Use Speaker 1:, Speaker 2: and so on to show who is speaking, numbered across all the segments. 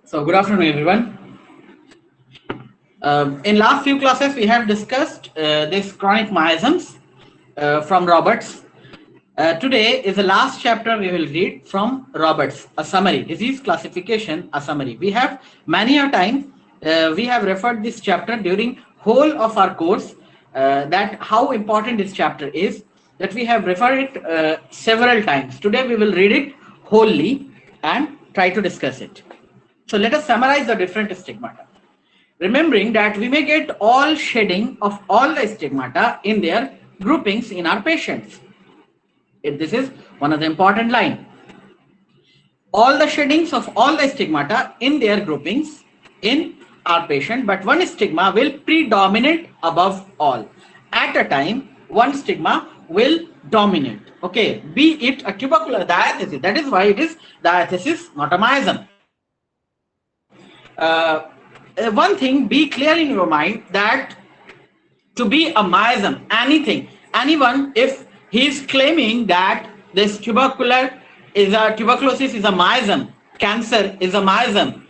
Speaker 1: So good afternoon, everyone. In last few classes, we have discussed this chronic miasms from Roberts. Today is the last chapter we will read from Roberts, a summary, disease classification, a summary. We have many a time, we have referred this chapter during whole of our course, that how important this chapter is, that we have referred it several times. Today we will read it wholly and try to discuss it. So let us summarize the different stigmata. Remembering that we may get all shedding of all the stigmata in their groupings in our patients. This is one of the important line. All the sheddings of all the stigmata in their groupings in our patient, but one stigma will predominate above all. At a time, one stigma will dominate. Okay, be it a tubercular diathesis. That is why it is diathesis, not a miasm. One thing, be clear in your mind that to be a miasm, anyone, if he is claiming that this tuberculosis is a miasm, cancer is a miasm,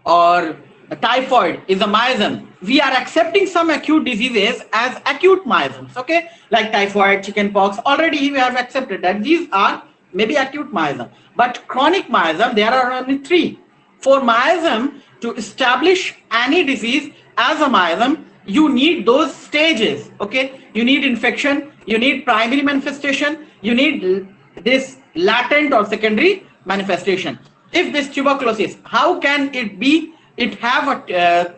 Speaker 1: or typhoid is a miasm, we are accepting some acute diseases as acute miasms, okay, like typhoid, chickenpox. Already we have accepted that these are maybe acute miasm, but chronic miasm, there are only three. For miasm to establish any disease as a miasm, you need those stages, okay? You need infection, you need primary manifestation, you need this latent or secondary manifestation. If this tuberculosis, how can it have a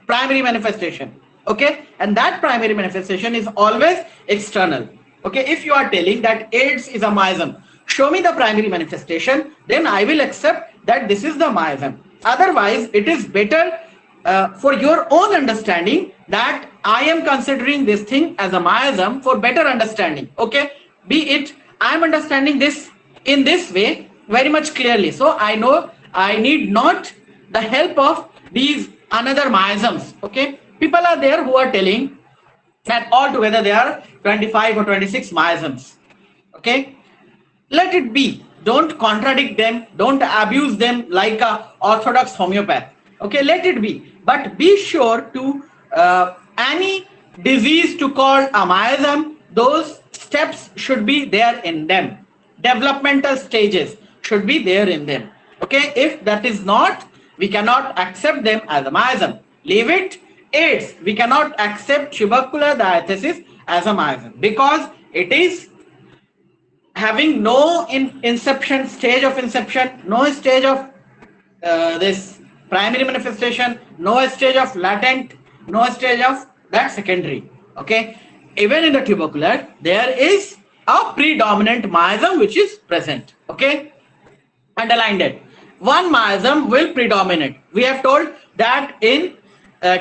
Speaker 1: primary manifestation, okay? And that primary manifestation is always external, okay? If you are telling that AIDS is a miasm, show me the primary manifestation, then I will accept that this is the miasm. Otherwise, it is better for your own understanding that I am considering this thing as a miasm for better understanding. Okay, be it I am understanding this in this way very much clearly. So I know I need not the help of these another miasms. Okay, people are there who are telling that altogether there are 25 or 26 miasms. Okay, let it be. Don't contradict them, don't abuse them like a orthodox homeopath. Okay, let it be. But be sure to any disease to call a miasm, those steps should be there in them. Developmental stages should be there in them. Okay, if that is not, we cannot accept them as a miasm. Leave it. AIDS, we cannot accept tubercular diathesis as a miasm because it is having no inception, stage of inception, no stage of this primary manifestation, no stage of latent, no stage of that secondary. Okay, even in the tubercular, there is a predominant miasm which is present. Okay, underline that. One miasm will predominate. We have told that in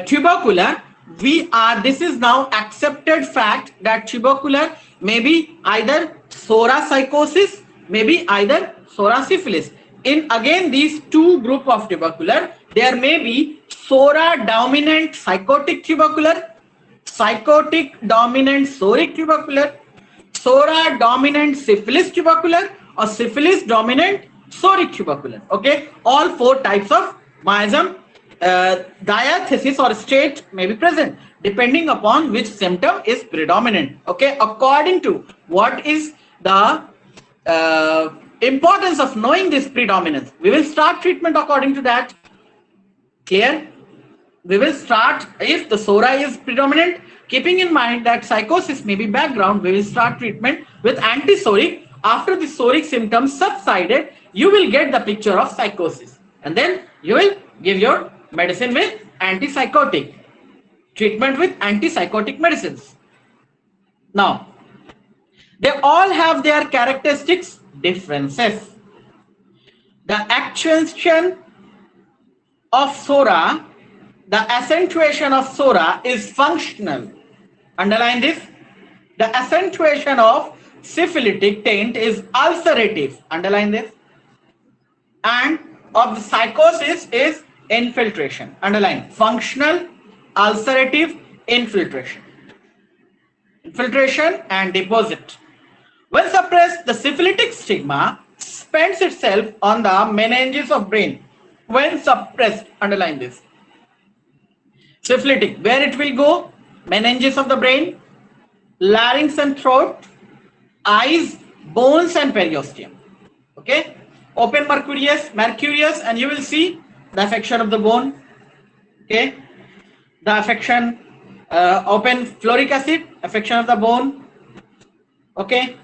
Speaker 1: tubercular, this is now accepted fact that tubercular may be either psora psychosis, maybe either psora syphilis. In again these two group of tubercular, there may be psora dominant psychotic tubercular, psychotic dominant psoric tubercular, psora dominant syphilis tubercular, or syphilis dominant psoric tubercular. Okay, all four types of miasm diathesis or state may be present depending upon which symptom is predominant. Okay, according to what is the importance of knowing this predominance, we will start treatment according to that. Clear? We will start, if the psora is predominant, keeping in mind that psychosis may be background, we will start treatment with anti-psoric. After the psoric symptoms subsided, you will get the picture of psychosis, and then you will give your medicine with antipsychotic treatment with antipsychotic medicines. Now, they all have their characteristics differences. The accentuation of psora, the accentuation of psora is functional. Underline this. The accentuation of syphilitic taint is ulcerative. Underline this. And of the psychosis is infiltration. Underline. Functional, ulcerative, infiltration. Infiltration and deposit. When suppressed, the syphilitic stigma spends itself on the meninges of brain. when suppressed. Underline this. Syphilitic, where it will go? Meninges of the brain, larynx and throat, eyes, bones and periosteum. Okay, open mercurius, and you will see the affection of the bone. Okay, the affection, open fluoric acid, affection of the bone. Okay,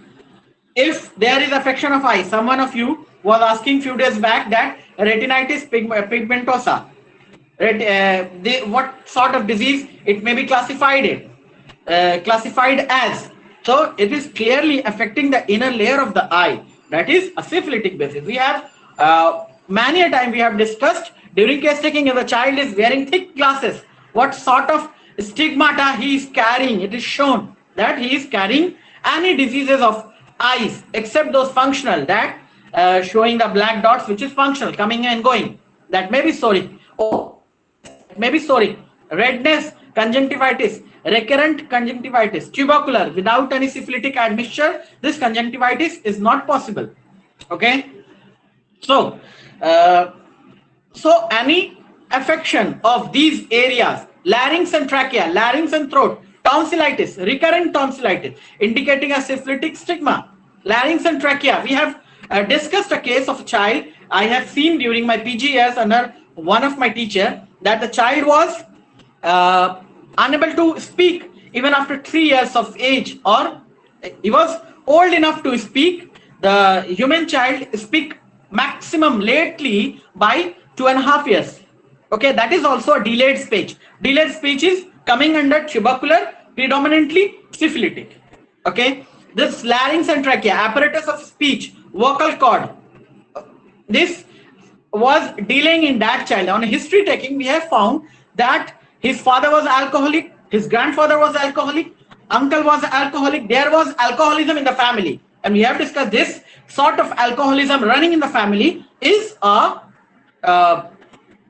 Speaker 1: if there is affection of eye, someone of you was asking few days back that retinitis pigmentosa, what sort of disease it may be classified as. So it is clearly affecting the inner layer of the eye. That is a syphilitic basis. We have many a time we have discussed during case taking, if a child is wearing thick glasses, what sort of stigmata he is carrying. It is shown that he is carrying any diseases of eyes except those functional, that showing the black dots which is functional, coming and going, that may be psoric. Maybe psoric, redness, conjunctivitis, recurrent conjunctivitis, tubercular, without any syphilitic admixture, this conjunctivitis is not possible. Okay, so any affection of these areas, larynx and trachea, larynx and throat, tonsillitis, recurrent tonsillitis, indicating a syphilitic stigma. Larynx and trachea, we have discussed a case of a child I have seen during my PG years under one of my teacher, that the child was unable to speak even after 3 years of age, or he was old enough to speak. The human child speak maximum lately by 2.5 years. Okay, that is also a delayed speech. Delayed speech is coming under tubercular, predominantly syphilitic. Okay, this larynx and trachea, apparatus of speech, vocal cord, this was delaying in that child. On history taking, we have found that his father was alcoholic, his grandfather was alcoholic, uncle was alcoholic, there was alcoholism in the family, and we have discussed this sort of alcoholism running in the family is a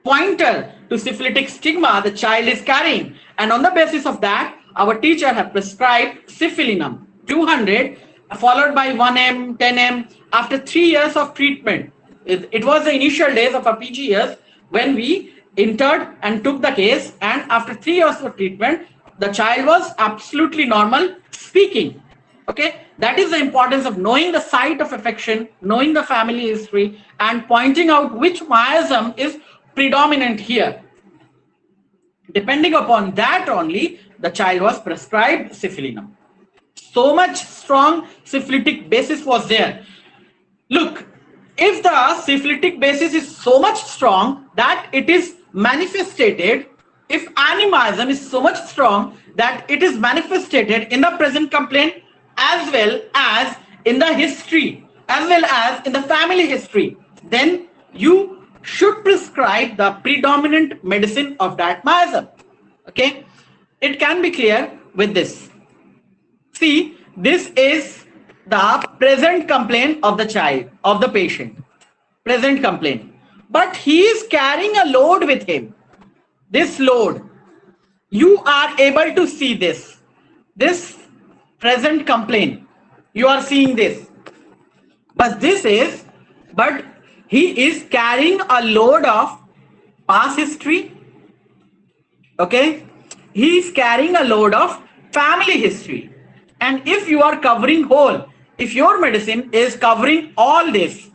Speaker 1: pointer to syphilitic stigma the child is carrying, and on the basis of that our teacher have prescribed syphilinum 200 followed by 1M, 10M after 3 years of treatment. It was the initial days of our PG years when we entered and took the case, and after 3 years of treatment the child was absolutely normal speaking. Okay, that is the importance of knowing the site of affection, knowing the family history, and pointing out which miasm is predominant here. Depending upon that only, the child was prescribed syphilinum. So much strong syphilitic basis was there. Look, if the syphilitic basis is so much strong that it is manifested, if any miasm is so much strong that it is manifested in the present complaint as well as in the history, as well as in the family history, then you should prescribe the predominant medicine of that miasm. Okay, it can be clear with this. See, this is the present complaint of the child, of the patient, present complaint, but he is carrying a load with him. This load, you are able to see this present complaint, you are seeing this, but he is carrying a load of past history. Okay, he is carrying a load of family history, and if you are covering whole, if your medicine is covering all this,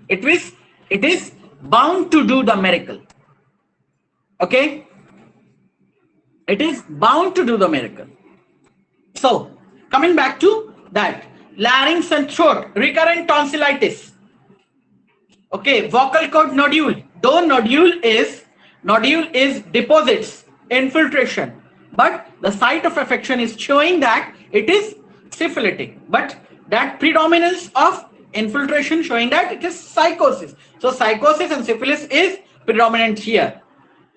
Speaker 1: it is bound to do the miracle. Okay, it is bound to do the miracle. So coming back to that, larynx and throat, recurrent tonsillitis. Okay, vocal cord nodule, though nodule is deposits, infiltration, but the site of affection is showing that it is syphilitic, but that predominance of infiltration showing that it is psychosis. So psychosis and syphilis is predominant here.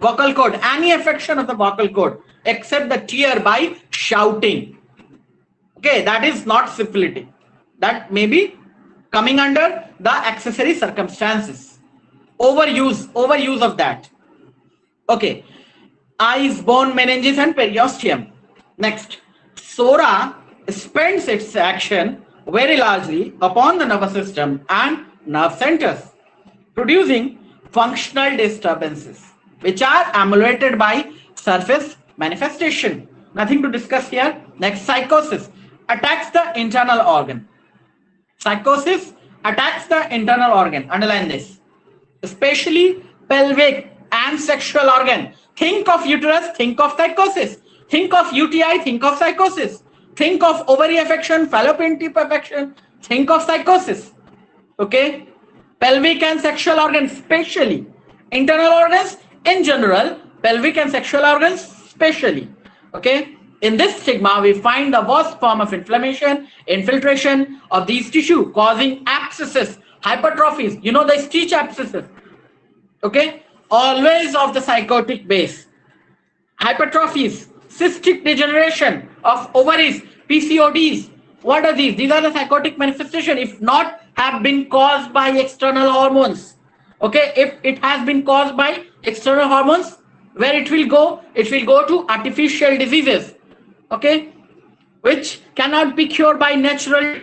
Speaker 1: Vocal cord, any affection of the vocal cord except the tear by shouting. Okay, that is not syphilitic. That may be coming under the accessory circumstances. Overuse of that. Okay, eyes, bone, meninges and periosteum. Next, Sora spends its action very largely upon the nervous system and nerve centers, producing functional disturbances, which are ameliorated by surface manifestation. Nothing to discuss here. Next, psychosis attacks the internal organ. Psychosis attacks the internal organ. Underline this. Especially pelvic and sexual organ. Think of uterus, think of psychosis. Think of UTI, think of psychosis. Think of ovary affection, fallopian tube affection, think of psychosis. Okay? Pelvic and sexual organs, especially. Internal organs in general, pelvic and sexual organs, especially. Okay? In this stigma, we find the worst form of inflammation, infiltration of these tissue, causing abscesses, hypertrophies. You know the stitch abscesses. Okay? Always of the psychotic base. Hypertrophies, cystic degeneration of ovaries, PCODs. What are these? These are the psychotic manifestation, if not have been caused by external hormones. Okay, if it has been caused by external hormones, where it will go? It will go to artificial diseases. Okay, which cannot be cured by natural